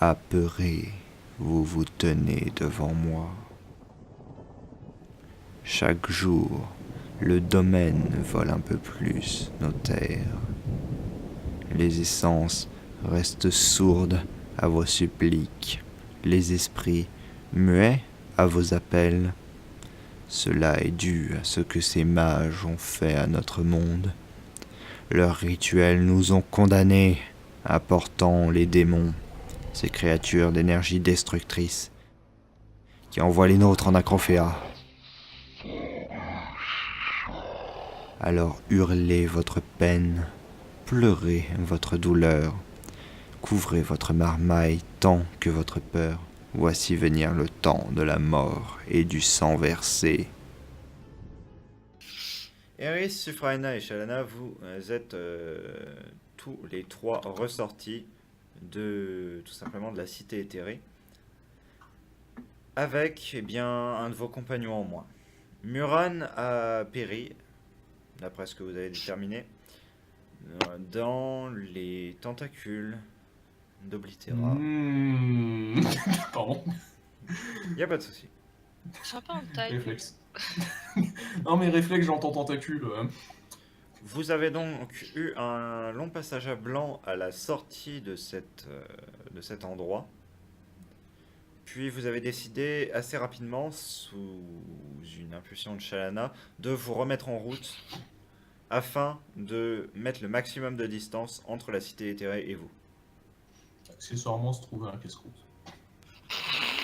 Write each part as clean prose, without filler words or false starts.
Apeuré, vous vous tenez devant moi. Chaque jour, le domaine vole un peu plus nos terres. Les essences restent sourdes à vos suppliques, les esprits muets à vos appels. Cela est dû à ce que ces mages ont fait à notre monde. Leurs rituels nous ont condamnés, apportant les démons, ces créatures d'énergie destructrice, qui envoient les nôtres en acrophéa. Alors hurlez votre peine, pleurez votre douleur, couvrez votre marmaille tant que votre peur. Voici venir le temps de la mort et du sang versé. Eris, Suphraena et Shalana, vous êtes tous les trois ressortis de tout simplement de la cité éthérée, avec bien un de vos compagnons en moins. Muran a péri, d'après ce que vous avez déterminé, dans les tentacules d'Oblitera. Pardon. Y a pas de souci. Sympa en taille. Réflexe. Non mais réflexe, j'entends tentacule. Vous avez donc eu un long passage à blanc à la sortie de cet endroit. Puis vous avez décidé assez rapidement, sous une impulsion de Shalana, de vous remettre en route afin de mettre le maximum de distance entre la cité éthérée et vous. Accessoirement se trouver un casse-croûte.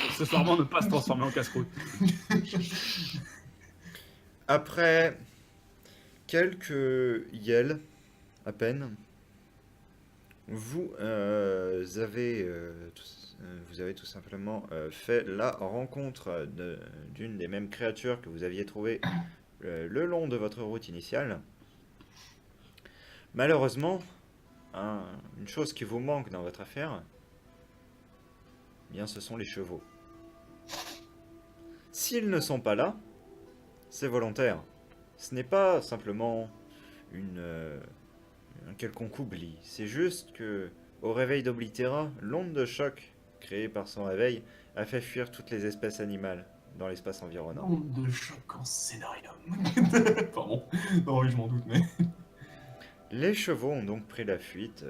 Accessoirement ne pas se transformer en casse-croûte. Après quelques yels à peine, vous avez tout simplement fait la rencontre d'une des mêmes créatures que vous aviez trouvées le long de votre route initiale. Malheureusement, une chose qui vous manque dans votre affaire, eh bien ce sont les chevaux. S'ils ne sont pas là, c'est volontaire. Ce n'est pas simplement un quelconque oubli. C'est juste que, au réveil d'Oblitera, l'onde de choc créée par son réveil a fait fuir toutes les espèces animales dans l'espace environnant. Onde de choc en scénario. Pardon. Non oui, je m'en doute, mais... Les chevaux ont donc pris la fuite,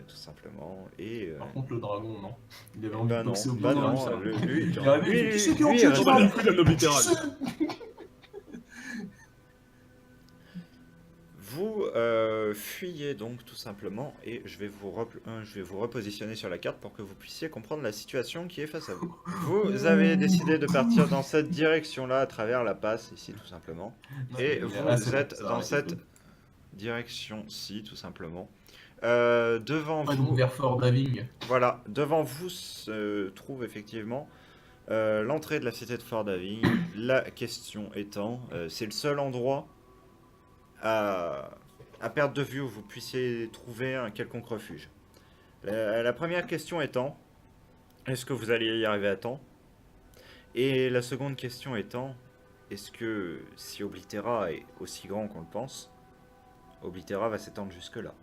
tout simplement, et... Par contre, le dragon, non. Il avait envie Bah de non, boxer au bah bout, non, ça. lui, Il avait lui, dit, qui c'est qui lui, en il tue, reste tu On va vas- plus de l'homme littéral. Vous fuyez donc tout simplement et je vais vous repositionner sur la carte pour que vous puissiez comprendre la situation qui est face à vous. Vous avez décidé de partir dans cette direction-là à travers la passe ici tout simplement. Et vous c'est bon, êtes ça dans arrête. cette direction-ci tout simplement. Devant Ah, donc vous, vers Fort Daving. voilà, devant vous se trouve effectivement l'entrée de la cité de Fort Daving. La question étant, c'est le seul endroit à perte de vue où vous puissiez trouver un quelconque refuge. La première question étant, est-ce que vous allez y arriver à temps? Et la seconde question étant, est-ce que si Oblitera est aussi grand qu'on le pense, Oblitera va s'étendre jusque-là?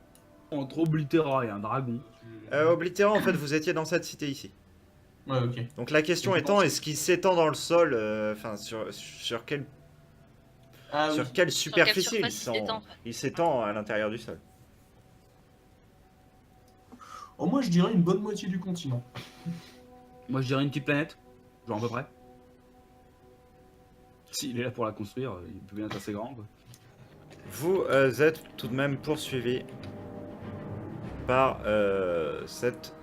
Entre Oblitera et un dragon. Oblitera, en fait, vous étiez dans cette cité ici. Ouais, ok. Donc la question Et tu étant, penses- est-ce qu'il s'étend dans le sol, enfin sur quelle Ah oui. sur quelle superficie surface il s'étend, en fait. il s'étend à l'intérieur du sol? Oh, moi, je dirais une bonne moitié du continent. Moi je dirais une petite planète, genre à peu près. S'il est là pour la construire, il peut bien être assez grand quoi. Vous êtes tout de même poursuivi par cette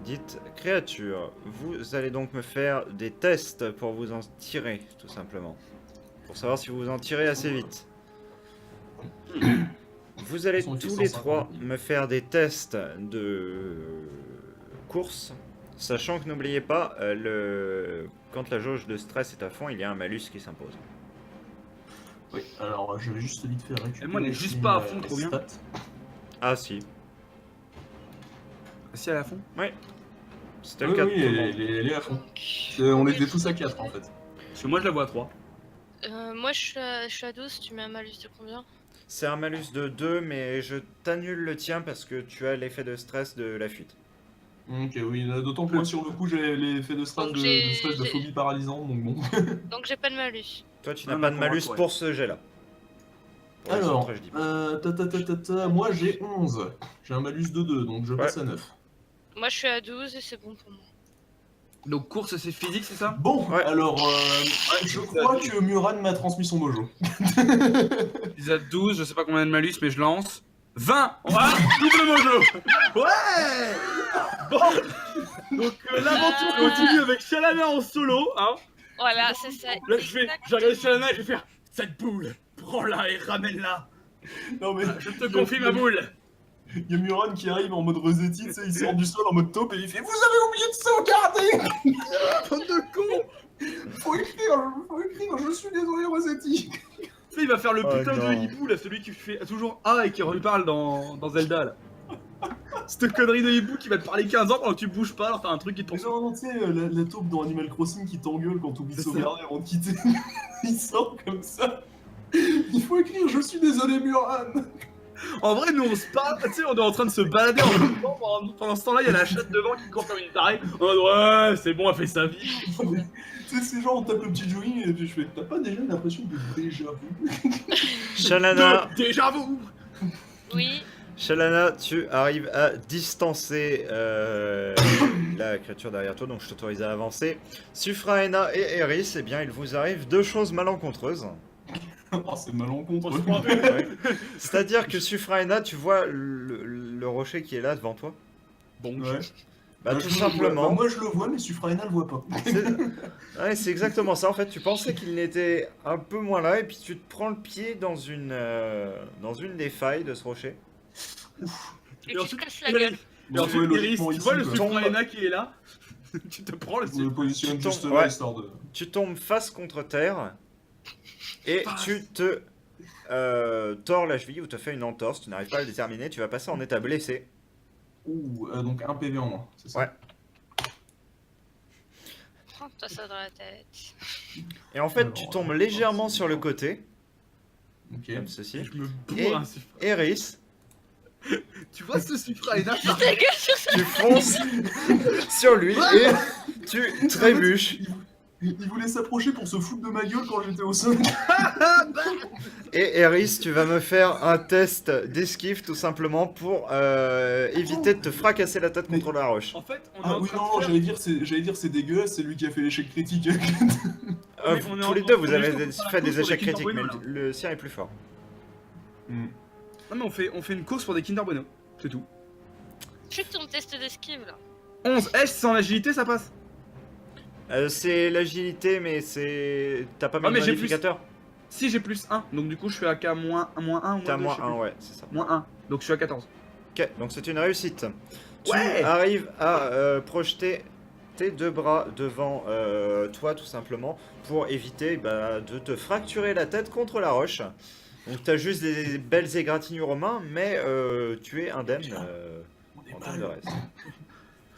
dite créature. Vous allez donc me faire des tests pour vous en tirer, tout simplement. Pour savoir si vous vous en tirez assez vite. Vous allez De toute façon, il tous fait les 150 trois 000. me faire des tests de course. Sachant que n'oubliez pas, quand la jauge de stress est à fond, il y a un malus qui s'impose. Oui, alors je vais juste vite faire récupérer. Et moi, elle est juste les, pas à fond, les trop bien. stats. Ah si, Si à la fond. c'était Oui, le cas oui, de tout le monde. elle est à fond. On était tous à 4 en fait. Parce que moi je la vois à 3. Moi je suis à 12, tu mets un malus de combien? C'est un malus de 2, mais je t'annule le tien parce que tu as l'effet de stress de la fuite. Ok, oui, d'autant que moi, sur le coup, j'ai l'effet de stress Donc, de stress de j'ai- phobie paralysante, donc bon. Donc j'ai pas de malus. Toi, tu n'as Non, pas de non, malus correct. pour ce jet-là. Pour les Alors, autres, je dis pas. moi j'ai 11. J'ai un malus de 2, donc je Ouais. passe à 9. Moi je suis à 12 et c'est bon pour moi. Donc course c'est physique, c'est ça? Bon, Ouais. alors, je crois que Muran m'a transmis son mojo. Ils à 12, je sais pas combien de malus, mais je lance. 20! Voilà, double mojo! Ouais! Bon! Donc l'aventure continue avec Shalana en solo, hein? Voilà, c'est ça. Là je vais regarder Shalana et je vais faire cette boule, prends-la et ramène-la! Non mais, Je te confie ma boule! il y a Muran qui arrive en mode Rosetti, tu sais, il sort du sol en mode taupe et il fait Vous avez oublié de sauvegarder. Bande de con! Faut écrire, je suis désolé Rosetti. Tu sais, il va faire le Oh putain non. de hibou là, celui qui fait toujours A et qui lui parle dans Zelda là. Cette connerie de hibou qui va te parler 15 ans pendant que tu bouges pas alors t'as un truc qui te poursuit. Non, tu sais, la taupe dans Animal Crossing qui t'engueule quand t'oublies de C'est ça. sauvegarder avant de quitter. Il sort comme ça. Il faut écrire Je suis désolé Muran. En vrai, nous on se parle, tu sais, on est en train de se balader en même temps. Pendant ce temps-là, il y a la chatte devant qui court comme une tarée. En mode, ouais, c'est bon, elle fait sa vie. Tu sais, c'est genre on tape le petit jogging et puis je fais T'as pas déjà l'impression de déjà vu? Shalana, Déjà vous! Oui. Shalana, tu arrives à distancer la créature derrière toi, donc je t'autorise à avancer. Sufraena et Eris, eh bien, il vous arrive deux choses malencontreuses. Oh, c'est malencontreux. On se prend un peu. Ouais. C'est-à-dire que Sufraena, tu vois le rocher qui est là devant toi. Bon, Ouais. Bah, tout je le vois. simplement. Bah, moi je le vois, mais Sufraena le voit pas. Ouais, c'est exactement ça. En fait, tu pensais qu'il n'était un peu moins là, et puis tu te prends le pied dans une des failles de ce rocher. Et Et tu te ensuite, casses la gueule. Et ensuite, Ouais, Iris, logiquement tu ici, vois le quoi. Sufraena qui est là? Tu te prends le Je me positionne Tu juste tombes- là, ouais. histoire de. Tu tombes face contre terre, et Face. tu te tords la cheville ou te fais une entorse. Tu n'arrives pas à le déterminer. Tu vas passer en état blessé. Ouh, donc un PV en moins, c'est ça? Ouais. Prends-toi ça dans la tête. Et en fait, Alors, tu tombes légèrement sur le côté, Ok. comme ceci. Je me Et- bourre un Sufraena. Eris, Tu vois ce Sufraena? Ta gueule sur ça. tu fonces sur lui et tu trébuches. Il voulait s'approcher pour se foutre de ma gueule quand j'étais au sol. Et Eris, tu vas me faire un test d'esquive tout simplement pour éviter de te fracasser la tête contre la roche. En fait, on est Ah en oui, train non, de faire... j'allais dire c'est dégueulasse, c'est lui qui a fait l'échec critique. Mais on est Tous en- les deux, on vous est avez juste en train de fait faire des la course échecs pour des critiques, mais Kinder Bueno, le sien est plus fort. Non mais on fait une course pour des Kinder Bueno, c'est tout. Fais ton test d'esquive là. 11, sans l'agilité ça passe. C'est l'agilité, mais c'est. T'as pas mis Ah, de mais j'ai modificateur. Si j'ai plus 1, donc du coup je suis à K moins 1 ou moins 2. T'as moins je sais 1, plus. ouais, c'est ça. Moins 1, donc je suis à 14. Ok, donc c'est une réussite. Ouais. Tu arrives à projeter tes deux bras devant toi, tout simplement, pour éviter de te fracturer la tête contre la roche. Donc t'as juste des belles égratignures aux mains, mais tu es indemne en termes de reste.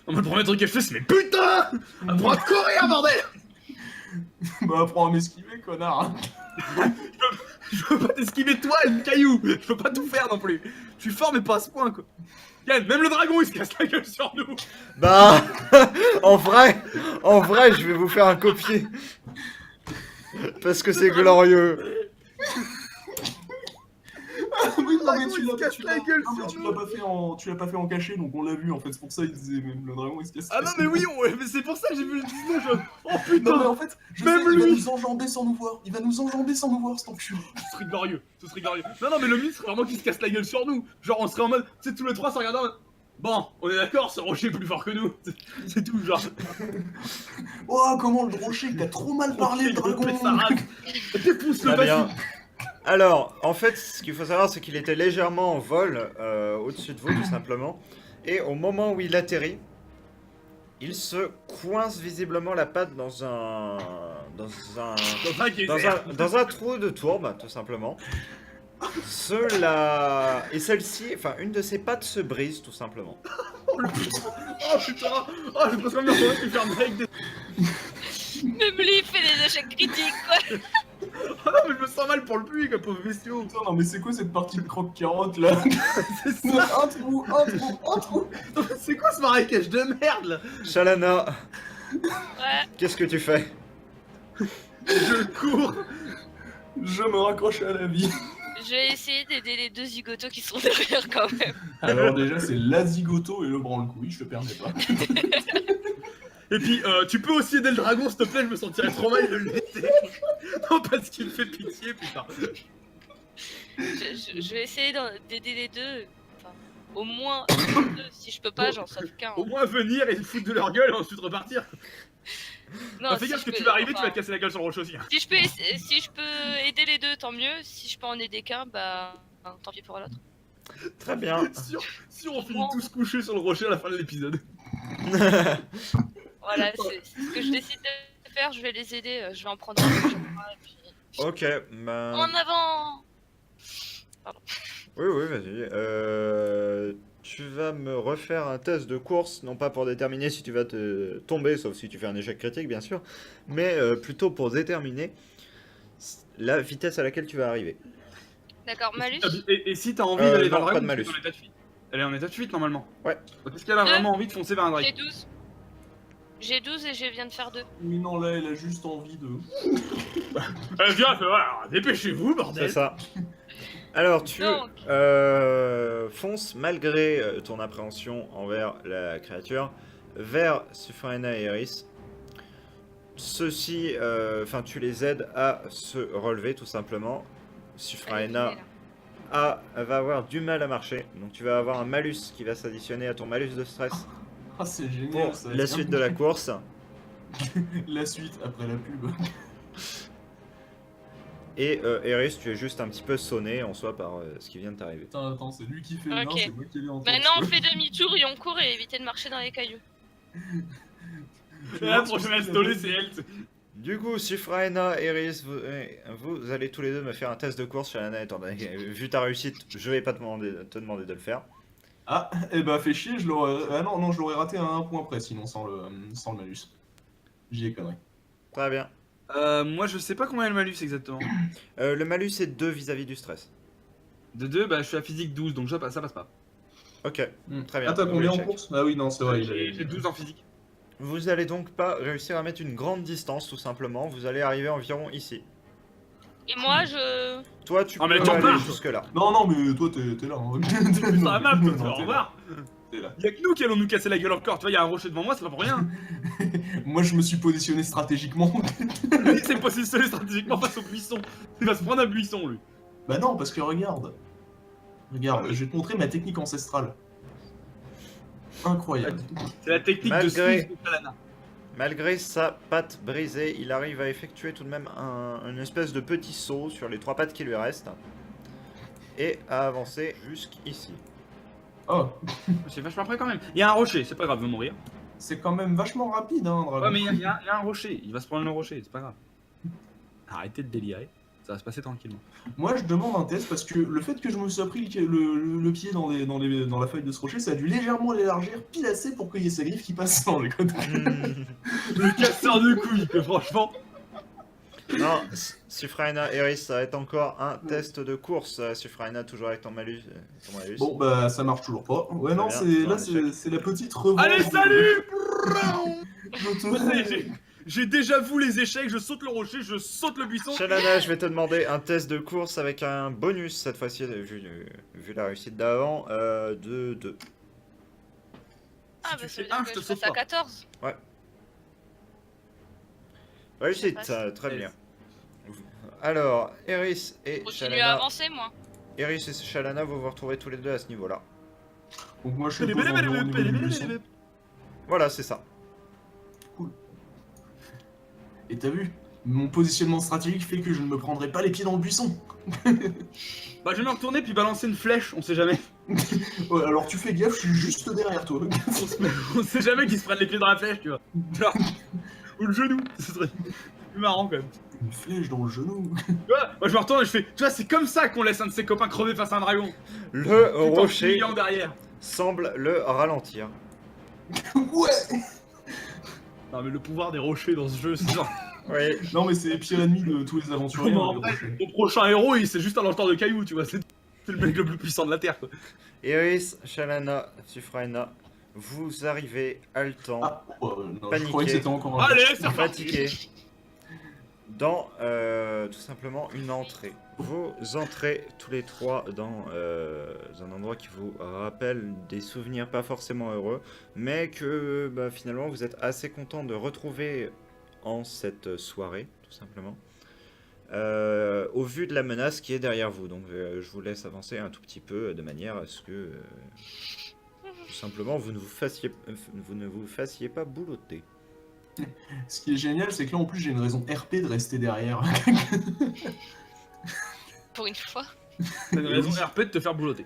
Non mais le premier truc que je fais c'est mais putain, apprends à courir bordel. Bah, apprends à m'esquiver, connard. Je peux pas t'esquiver toi et le caillou, je peux pas tout faire non plus. Je suis fort mais pas à ce point quoi. Yann, même le dragon il se casse la gueule sur nous. Bah, en vrai, je vais vous faire un copier. Parce que c'est glorieux. Oui, non, mais dragon, il se casse la gueule non, mais sur tu nous. l'as pas fait en caché, donc on l'a vu en fait. C'est pour ça qu'il disait même le dragon il se casse. Ah non mais oui, mais c'est pour ça que j'ai vu le 19 jaune. Oh Non, mais putain, en fait, je Même sais, il va lui. nous enjamber sans nous voir. Il va nous enjamber sans nous voir, cet enculé. ce serait glorieux, ce serait glorieux. Non mais le mythe serait vraiment qu'il se casse la gueule sur nous. Genre on serait en mode, tu sais tous les trois se regardant en mode, bon, on est d'accord, ce rocher est plus fort que nous. C'est tout genre. Oh, comment le rocher, il a trop mal parlé, le Il dragon. fait sa race. Dépousse le Très bien. bâtiment. Alors, en fait, ce qu'il faut savoir, c'est qu'il était légèrement en vol au-dessus de vous, tout simplement. Et au moment où il atterrit, il se coince visiblement la patte dans un trou de tourbe, tout simplement. Et celle-ci, enfin, une de ses pattes se brise, tout simplement. Oh le putain. Oh putain. Oh j'ai presque envie de faire un break des... Même lui il fait des échecs critiques quoi. Oh non, mais je me sens mal pour le public, le pauvre bestiau. Putain, non mais c'est quoi cette partie de croque-carotte là? C'est ça. Un trou, un trou, un trou. C'est quoi ce marécage de merde là? Shalana, Ouais. qu'est-ce que tu fais? Je cours. Je me raccroche à la vie. Je vais essayer d'aider les deux zigotos qui sont derrière quand même. Alors déjà c'est la zigoto et le branle-couille, je te permets pas. Et puis, tu peux aussi aider le dragon, s'il te plaît, je me sentirais trop mal de le laisser. Non, parce qu'il me fait pitié, putain. Je vais essayer d'aider les deux. Enfin, au moins, les deux. Si je peux pas, j'en sauve qu'un. Au moins venir et foutre de leur gueule et ensuite repartir. Non, Bah, fais si gaffe je que peux- tu vas arriver, tu enfin, vas te casser la gueule sur le rocher aussi. Hein. Si je peux aider les deux, tant mieux. Si je peux en aider qu'un, bah tant pis pour l'autre. Très bien. Si on finit tous couchés sur le rocher à la fin de l'épisode. Voilà, c'est ce que je décide de faire. Je vais les aider. Je vais en prendre un peu, je crois, et puis... Ok, bah... En avant. Oui, vas-y. Tu vas me refaire un test de course, non pas pour déterminer si tu vas te tomber, sauf si tu fais un échec critique, bien sûr, mais plutôt pour déterminer la vitesse à laquelle tu vas arriver. D'accord, malus. Et si t'as envie d'aller vers non, le pas dragon, de malus. tu es en état de fuite. Elle est en état de fuite normalement. Ouais. Donc est-ce qu'elle a vraiment envie de foncer vers un J'ai dragon? 12. J'ai 12 et je viens de faire 2. Oui non là elle a juste envie de... Viens, voilà, dépêchez-vous, bordel. C'est ça. Alors, tu Donc. fonces, malgré ton appréhension envers la créature, vers Sufraena et Eris. Ceux-ci, tu les aides à se relever, tout simplement. Sufraena va avoir du mal à marcher, donc tu vas avoir un malus qui va s'additionner à ton malus de stress Ah c'est génial pour ça. la suite de la course. La suite après la pub. Et Eris, tu es juste un petit peu sonné en soi par ce qui vient de t'arriver. Putain attends, c'est lui qui fait le nain, Ok. c'est moi qui l'ai en train Maintenant, on fait demi-tour et on court et éviter de marcher dans les cailloux. La prochaine stolée, c'est elle. Du coup, Sufraena, Eris, vous allez tous les deux me faire un test de course. Shalana, étant donné que, vu ta réussite, je vais pas te demander de le faire. Ah, eh bah fais chier, je l'aurais... Ah non, je l'aurais raté à un point près sinon sans le malus. J'y ai connerie. Très bien. Moi, je sais pas combien est le malus exactement. Le malus est 2 vis-à-vis du stress. De 2, bah je suis à physique 12, donc ça passe pas. Ok, très bien. Ah t'as combien en Check. course? Ah oui non c'est vrai, J'ai 12 en physique. Vous allez donc pas réussir à mettre une grande distance, tout simplement. Vous allez arriver environ ici. Et moi, je. Toi, tu Ah, mais peux t'en aller parles. jusque-là. Non mais toi t'es là. Hein. Sur la map, Non, toi, au t'es revoir. T'es là. Y'a que nous qui allons nous casser la gueule encore, tu vois, y'a un rocher devant moi, c'est pas pour rien. Moi je me suis positionné stratégiquement. Lui, c'est positionné stratégiquement face au buisson. Il va se prendre un buisson, lui. Bah non parce que regarde. Regarde, je vais te montrer ma technique ancestrale. Incroyable. C'est la technique Malgré- de Shalana. Malgré sa patte brisée, il arrive à effectuer tout de même une espèce de petit saut sur les 3 pattes qui lui restent. Et à avancer jusqu'ici. Oh, C'est vachement près quand même. Y'a un rocher, c'est pas grave, va mourir. c'est quand même vachement rapide hein, dragon. Ouais, mais y a un rocher, il va se prendre le rocher, c'est pas grave. Arrêtez de délirer, ça va se passer tranquillement. Moi je demande un test parce que le fait que je me sois pris le pied dans la feuille de ce rocher, ça a dû légèrement l'élargir pile assez pour qu'il y ait sa griffe qui passe dans les côtés. Le casseur de couilles, que franchement. Non, Sufraena, Eris, ça va être encore un test de course. Sufraena, toujours avec ton malus. Bon bah ça marche toujours pas. Ouais non, Très bien, c'est la petite revanche. Allez, salut. Je te- Moi, ça y est, j'ai déjà vu les échecs, je saute le rocher, je saute le buisson. Shalana, je vais te demander un test de course avec un bonus cette fois-ci, vu la réussite d'avant, de 2. Ah, tu bah fais ça veut un, dire je que te je saute passe à pas. 14. Réussite, passe. très bien. Alors, Eris et Continue à Shalana, avancer, moi. Eris et Shalana, vous vous retrouvez tous les deux à ce niveau-là. Donc moi je suis posé environ au niveau du buisson. Voilà, c'est ça. Et t'as vu? Mon positionnement stratégique fait que je ne me prendrai pas les pieds dans le buisson. Bah, je vais me retourner puis balancer une flèche, on sait jamais. Ouais, alors tu fais gaffe, je suis juste derrière toi. On sait jamais qui se prennent les pieds dans la flèche, tu vois. Genre, ou le genou, ce serait plus marrant quand même. Une flèche dans le genou. Tu vois, moi je me retourne et je fais, tu vois, c'est comme ça qu'on laisse un de ses copains crever face à un dragon. Le Tout en rocher fuyant derrière. semble le ralentir. Ouais. Non mais le pouvoir des rochers dans ce jeu, c'est genre... Oui. Non, mais c'est le pire ennemi de tous les aventuriers. Comment hein, les après, rochers. ton prochain héros, c'est juste un lanceur de cailloux, tu vois. C'est le mec le plus puissant de la Terre, quoi. Iris, Shalana, Sufraina, vous arrivez haletant, Ah, non, je Paniqué. croyais que c'était encore un. Allez, c'est reparti. fatigué, dans tout simplement une entrée. Vous entrez tous les trois dans un endroit qui vous rappelle des souvenirs pas forcément heureux, mais que bah, finalement vous êtes assez content de retrouver en cette soirée, tout simplement. Au vu de la menace qui est derrière vous, donc je vous laisse avancer un tout petit peu de manière à ce que tout simplement vous ne vous fassiez pas boulotter. Ce qui est génial, c'est que là en plus j'ai une raison RP de rester derrière. Pour une fois. T'as une raison RP de te faire boulotter.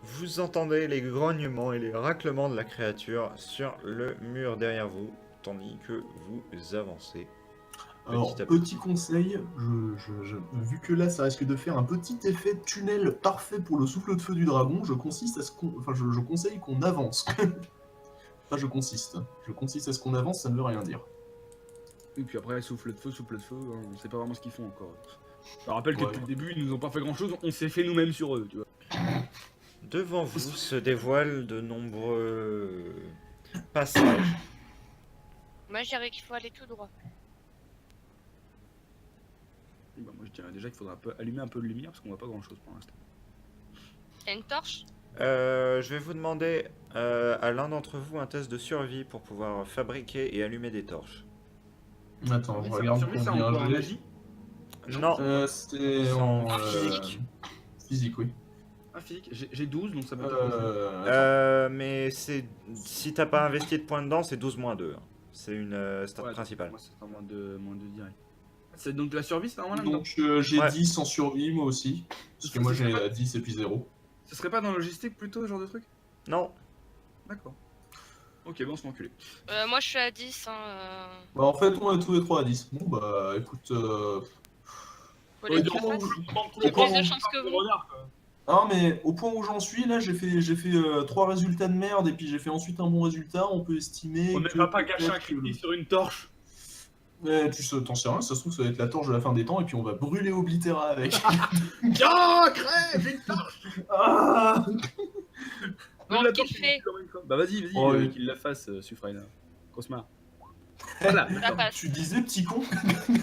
Vous entendez les grognements et les raclements de la créature sur le mur derrière vous, tandis que vous avancez. Alors, petit conseil, vu que là ça risque de faire un petit effet de tunnel parfait pour le souffle de feu du dragon, je conseille qu'on avance. Enfin, je consiste à ce qu'on avance, ça ne veut rien dire. Et puis après, souffle de feu, hein, on sait pas vraiment ce qu'ils font encore. Je me rappelle que Ouais. depuis le début, ils nous ont pas fait grand chose, on s'est fait nous-mêmes sur eux, tu vois. Devant vous se dévoilent de nombreux passages. Moi, je dirais qu'il faut aller tout droit. Bah, moi je dirais déjà qu'il faudra allumer un peu de lumière parce qu'on voit pas grand chose pour l'instant. T'as une torche? Je vais vous demander à l'un d'entre vous un test de survie pour pouvoir fabriquer et allumer des torches. Attends, je Mais ça, regarde survie, c'est en combien quoi, en j'ai. magie? Non, C'était En en physique. Physique, oui. Ah, physique, j'ai 12 donc ça va être. mais c'est si t'as pas investi de points dedans, c'est 12-2. Hein. C'est une start Ouais, principale. Moi, c'est pas moins de direct. C'est donc la survie, c'est vraiment là Donc j'ai Ouais. 10 en survie, moi aussi. Parce que moi j'ai 10 et puis 0. Ce serait pas dans la logistique plutôt, ce genre de truc? Non, D'accord. Ok, bon, on se fait enculer. Moi, je suis à 10. Bah en fait on est tous les 3 à 10. Bon bah écoute... Faut les que je fasse. J'ai plus de chance que vous. Non mais au point où j'en suis, là j'ai fait 3 résultats de merde et puis j'ai fait ensuite un bon résultat, on peut estimer On ne que va pas gâcher un peut-être que- critique sur une torche. Ouais, t'en sais rien, ça se trouve ça va être la torche de la fin des temps et puis on va brûler Oblitera avec. Oh, crève, j'ai une torche. Ah Bon, La qui torche, le fait? Bah vas-y, Oh, oui. qu'il la fasse, Sufraina. Cosma. Voilà. Ça passe. Tu disais petit con.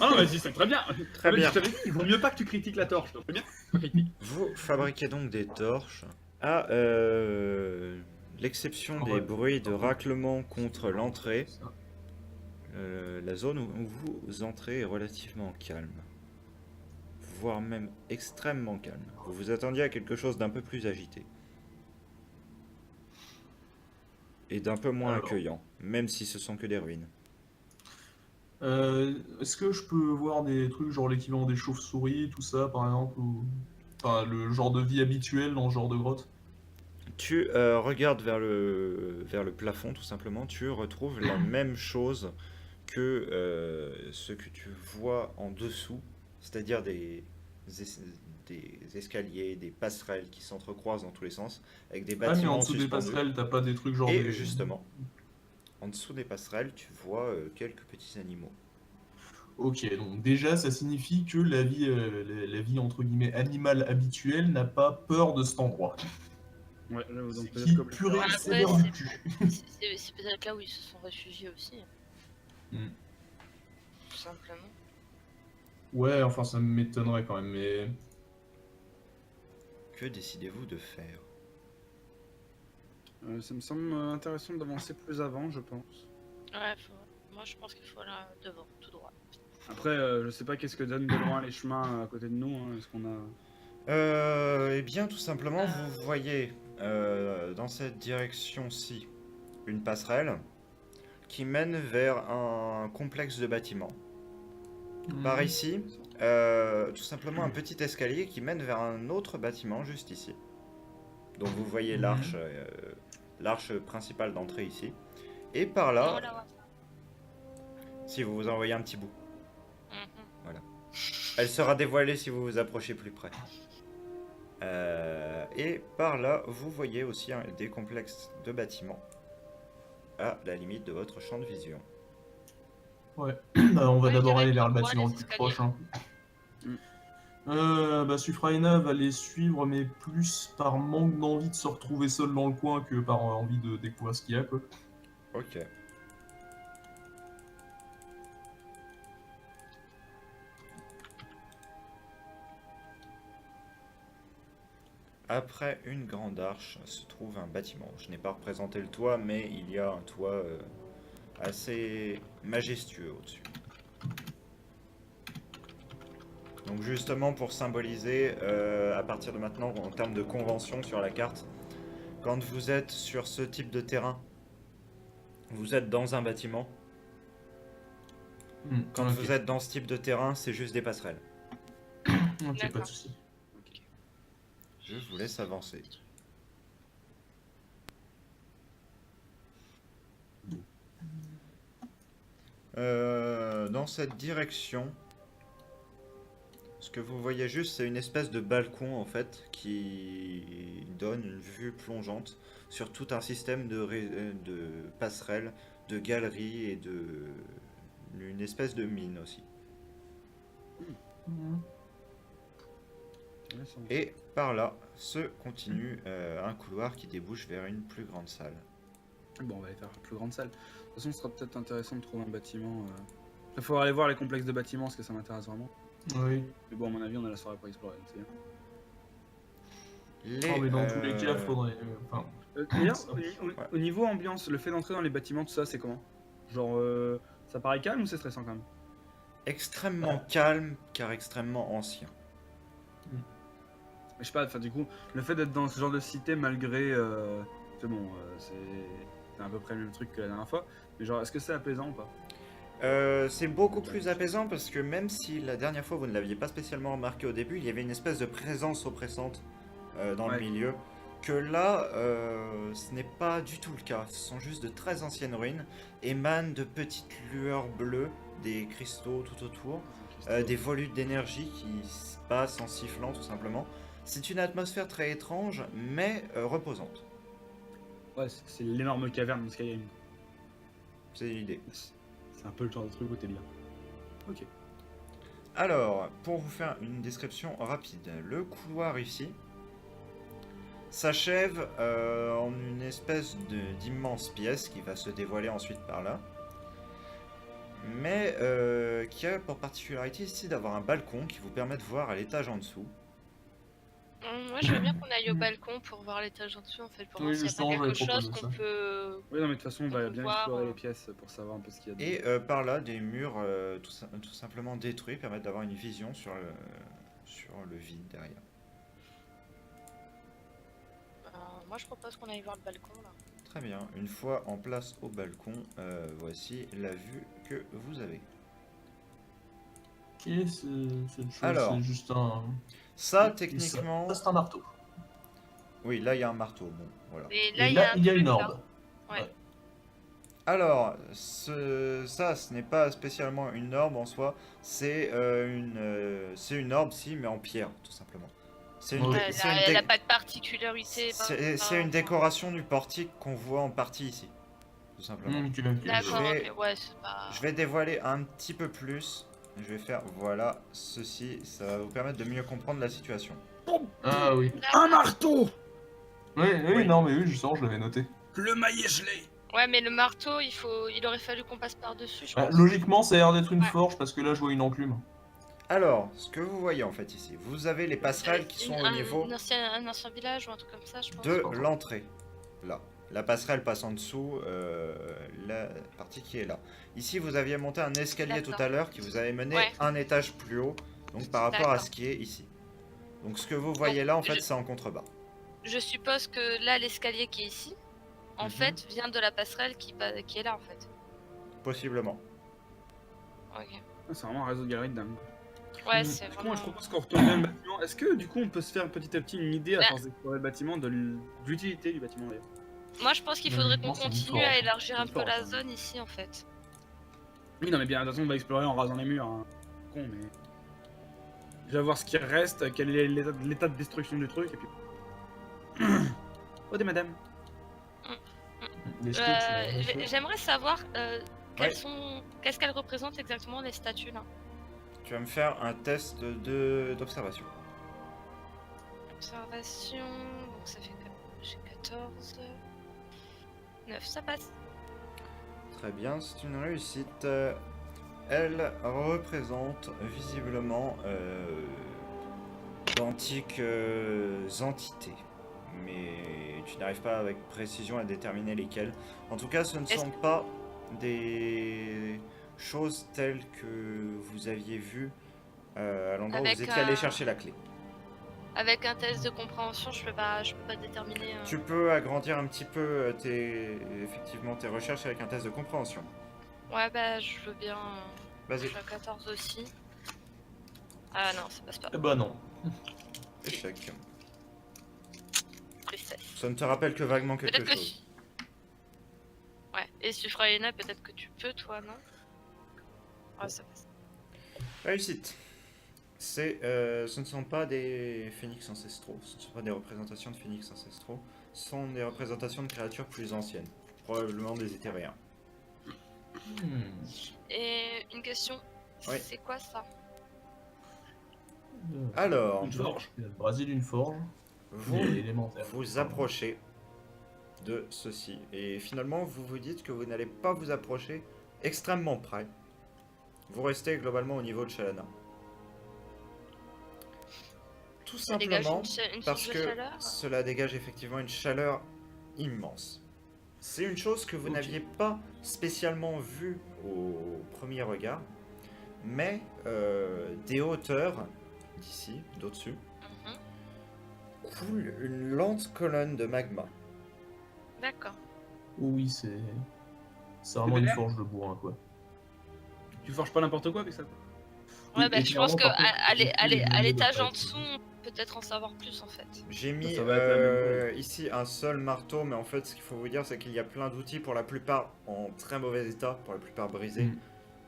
Ah non, vas-y, c'est très bien. très Mais bien. je t'avais dit, il vaut mieux pas que tu critiques la torche. Très bien. Critique. Vous fabriquez donc des torches. À l'exception des Ouais. bruits de raclement contre l'entrée, la zone où vous entrez est relativement calme. Voire même extrêmement calme. Vous vous attendiez à quelque chose d'un peu plus agité. Et d'un peu moins Alors. accueillant, même si ce sont que des ruines. Est-ce que je peux voir des trucs genre l'équivalent des chauves-souris, tout ça par exemple ou... Enfin le genre de vie habituel dans ce genre de grotte? Tu regardes vers le plafond tout simplement, tu retrouves la même chose que ce que tu vois en dessous, c'est-à-dire des escaliers, des passerelles qui s'entrecroisent dans tous les sens, avec des Ah mais bâtiments en dessous des suspendus. passerelles t'as pas des trucs genre Et des... justement, en dessous des passerelles, tu vois quelques petits animaux. Ok, donc déjà ça signifie que la vie entre guillemets animale habituelle n'a pas peur de cet endroit. Ouais, là, donc C'est peut-être qui comme purée Après, sévère c'est- du cul. C'est peut-être là où ils se sont réfugiés aussi. Hmm. Tout simplement. Ouais, enfin ça m'étonnerait quand même, mais... Que décidez-vous de faire? Ça me semble intéressant d'avancer plus avant, je pense. Ouais, moi je pense qu'il faut aller devant, tout droit. Après, je sais pas qu'est-ce que donnent de loin les chemins à côté de nous. Hein. Est-ce qu'on a. Eh bien, tout simplement, vous voyez dans cette direction-ci une passerelle qui mène vers un complexe de bâtiments. Par Hmm. ici, tout simplement un petit escalier qui mène vers un autre bâtiment juste ici. Donc vous voyez l'arche principale d'entrée ici. Et par là, Voilà, ouais. si vous vous envoyez un petit bout, Mhm. elle sera dévoilée si vous vous approchez plus près. Et par là, vous voyez aussi des complexes de bâtiments à la limite de votre champ de vision. Ouais. On va Ouais, je d'abord dirais aller vers le qu'on voit bâtiment les le plus escaliers. proche. Hein. Mm. Sufraina va les suivre, mais plus par manque d'envie de se retrouver seul dans le coin que par envie de découvrir ce qu'il y a, quoi. Ok. Après une grande arche se trouve un bâtiment. Je n'ai pas représenté le toit, mais il y a un toit assez majestueux au-dessus. Donc justement pour symboliser, à partir de maintenant, en termes de convention sur la carte, quand vous êtes sur ce type de terrain, vous êtes dans un bâtiment. Quand Ok. vous êtes dans ce type de terrain, c'est juste des passerelles. Ok, pas de D'accord. soucis. Je vous laisse avancer. Dans cette direction, ce que vous voyez juste, c'est une espèce de balcon en fait qui donne une vue plongeante sur tout un système de passerelles, de galeries et une espèce de mine aussi. Ouais, ça va. Et par là se continue un couloir qui débouche vers une plus grande salle. Bon, on va aller faire la plus grande salle. De toute façon, ce sera peut-être intéressant de trouver un bâtiment. Il faudra aller voir les complexes de bâtiments, parce que ça m'intéresse vraiment. Oui. Mais bon, à mon avis, on a la soirée pour explorer, donc c'est bien. Les, Mais dans tous les cas, euh, faudrait. Enfin, D'ailleurs, ça- au niveau ambiance, le fait d'entrer dans les bâtiments, tout ça, c'est comment? Genre, ça paraît calme ou c'est stressant quand même? extrêmement calme car extrêmement ancien. Je sais pas, enfin, du coup, le fait d'être dans ce genre de cité, malgré. C'est bon, c'est à peu près le même truc que la dernière fois. Mais genre, est-ce que c'est apaisant ou pas? C'est beaucoup plus apaisant parce que même si la dernière fois vous ne l'aviez pas spécialement remarqué au début, il y avait une espèce de présence oppressante dans le Ouais. milieu, que là, ce n'est pas du tout le cas. Ce sont juste de très anciennes ruines, émanent de petites lueurs bleues, des cristaux tout autour, des volutes d'énergie qui se passent en sifflant tout simplement. C'est une atmosphère très étrange, mais reposante. Ouais, c'est l'énorme caverne de Skyrim. C'est l'idée. C'est un peu le genre de truc où t'es bien. Ok. Alors, pour vous faire une description rapide, le couloir ici s'achève en une espèce d'immense pièce qui va se dévoiler ensuite par là, mais qui a pour particularité ici d'avoir un balcon qui vous permet de voir à l'étage en dessous. Moi, je veux bien qu'on aille au balcon pour voir l'étage en dessous, en fait, pour Oui, voir s'il n'y a justement, pas j'avais quelque chose proposé qu'on ça. peut. Oui, non, mais de toute façon, on va On peut bien voir, explorer les pièces pour savoir un peu ce qu'il y a dedans. Et par là, des murs tout simplement détruits permettent d'avoir une vision sur le vide derrière. Moi, je propose qu'on aille voir le balcon, là. Très bien, une fois en place au balcon, voici la vue que vous avez. Ok, cette chose, Alors, c'est juste un. Ça, techniquement... Ça, c'est un marteau. Oui, là, il y a un marteau. Bon, voilà. Et Et là, là, il y a truc, une là. orbe. Ouais. Alors, ce n'est pas spécialement une orbe en soi, c'est une orbe, si, mais en pierre, tout simplement. C'est une, Ouais, dé- Ouais, c'est là, une elle dé- n'a pas de particularité. c'est une décoration du portique qu'on voit en partie ici, tout simplement. Ok, ok. D'accord, Je vais- ok, ouais, c'est pas. Je vais dévoiler un petit peu plus. Je vais faire, voilà, ceci, ça va vous permettre de mieux comprendre la situation. Ah oui. Un marteau! Oui, Oui. non, mais oui, justement, je l'avais noté. Le maillet gelé! Ouais, mais le marteau, il aurait fallu qu'on passe par-dessus, je pense. Logiquement, ça a l'air d'être une Ouais. forge parce que là, je vois une enclume. Alors, ce que vous voyez en fait ici, vous avez les passerelles qui sont au niveau Un ancien village ou un truc comme ça, je pense. de l'entrée. Là. La passerelle passe en dessous, la partie qui est là. Ici, vous aviez monté un escalier tout D'accord. à l'heure qui vous avait mené Ouais. un étage plus haut, donc par rapport à D'accord. ce qui est ici. Donc ce que vous voyez là, en fait, je- c'est en contrebas. Je suppose que là, l'escalier qui est ici, en Mhm. fait, vient de la passerelle qui est là, en fait. Possiblement. Ok. C'est vraiment un réseau de galeries de dingue. Ouais, c'est Du coup, moi, vraiment. je propose qu'on retourne dans le bâtiment. Est-ce que, du coup, on peut se faire petit à petit une idée, à Bah. force d'explorer le bâtiment, de l'utilité du bâtiment d'ailleurs? Moi, je pense qu'il faudrait qu'on Logiquement, c'est une continue forge. à élargir un Une peu forge, la hein. zone ici, en fait. Oui, non, mais bien, de toute façon, on va explorer en rasant les murs. Hein. Con, mais. Déjà voir ce qui reste, quel est l'état de destruction du truc, et puis. Oh, des madame. Est-ce que tu- J'aimerais savoir Qu'est-ce qu'elles représentent exactement les statues là? Tu vas me faire un test d'observation. Observation, donc ça fait que j'ai 14. 9, ça passe. Très bien, c'est une réussite. Elle représente visiblement d'antiques entités. Mais tu n'arrives pas avec précision à déterminer lesquelles. En tout cas, ce ne sont pas des choses telles que vous aviez vues à l'endroit où vous étiez allé chercher la clé. Avec un test de compréhension, je peux pas déterminer. Tu peux agrandir un petit peu effectivement tes recherches avec un test de compréhension. Ouais, bah je veux bien. Vas-y. Je suis à 14 aussi. Ah non, ça passe pas. Eh bah non. Échec. Tristesse. Ça ne te rappelle que vaguement quelque Peut-être que. chose. Ouais, et Suffragina, peut-être que tu peux, toi, non? Ouais, ça passe. Réussite. Ce ne sont pas des phénix ancestraux, ce ne sont pas des représentations de phénix ancestraux, ce sont des représentations de créatures plus anciennes, probablement des éthériens. Et une question, Oui. c'est quoi ça? Alors, Une forge. Le Brésil, une forge. vous Élémentaire. vous approchez de ceci, et finalement vous vous dites que vous n'allez pas vous approcher extrêmement près. Vous restez globalement au niveau de Shalana. Tout Ça dégage simplement une parce source de que chaleur? cela dégage effectivement une chaleur immense. C'est une chose que vous Ok. n'aviez pas spécialement vue au premier regard, mais des hauteurs, d'ici, d'au-dessus, Mhm. coule une lente colonne de magma. D'accord. Oui, c'est vraiment une forge de bourrin, quoi. Tu forges pas n'importe quoi avec ça. Ouais, Et bah je pense clairement, que par contre, à j'ai plus les à données l'étage de en taille. dessous, on peut peut-être en savoir plus en fait. J'ai mis Ça va être la même ici un seul marteau, mais en fait ce qu'il faut vous dire c'est qu'il y a plein d'outils, pour la plupart en très mauvais état, pour la plupart brisés, Mm.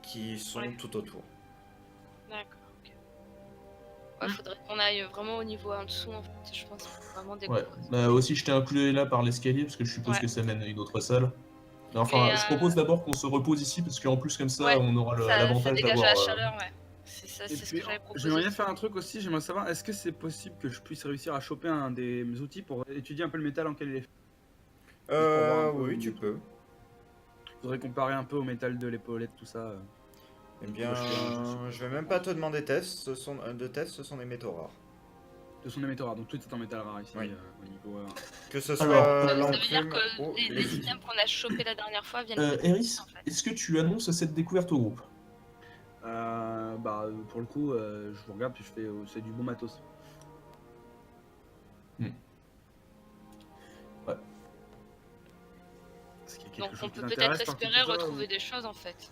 qui sont Ouais. tout autour. D'accord, ok. Ouais, faudrait qu'on aille vraiment au niveau en dessous en fait, je pense qu'il faut vraiment Ouais. découvrir. Bah aussi, je t'ai inclus là par l'escalier parce que je suppose Ouais. que ça mène à une autre salle. Mais enfin, Et, je propose d'abord qu'on se repose ici parce qu'en plus comme ça, ouais, on aura ça l'avantage dégage d'avoir. la chaleur, ouais. C'est ça, Et c'est ce puis, que j'avais proposé. j'aimerais bien faire un truc aussi, j'aimerais savoir, est-ce que c'est possible que je puisse réussir à choper un des outils pour étudier un peu le métal en quel il est fait? pour voir un peu Oui, où- tu peux. Je voudrais comparer un peu au métal de l'épaulette, tout ça. Eh bien, je vais même pas te demander de tests, ce sont des métaux rares. Ce sont des métaux rares, donc tout est en métal rare ici Oui. au niveau. Que ce Alors, soit Ça veut dire l'enclume que ou les items qu'on a chopés la dernière fois viennent de Eris, en fait. est-ce que tu annonces cette découverte au groupe? Pour le coup, je vous regarde puis je fais, c'est du bon matos. Ouais. Est-ce qu'il y a quelque Donc chose on qui peut t'intéresse peut-être par contre, espérer toi, retrouver ou- des choses en fait.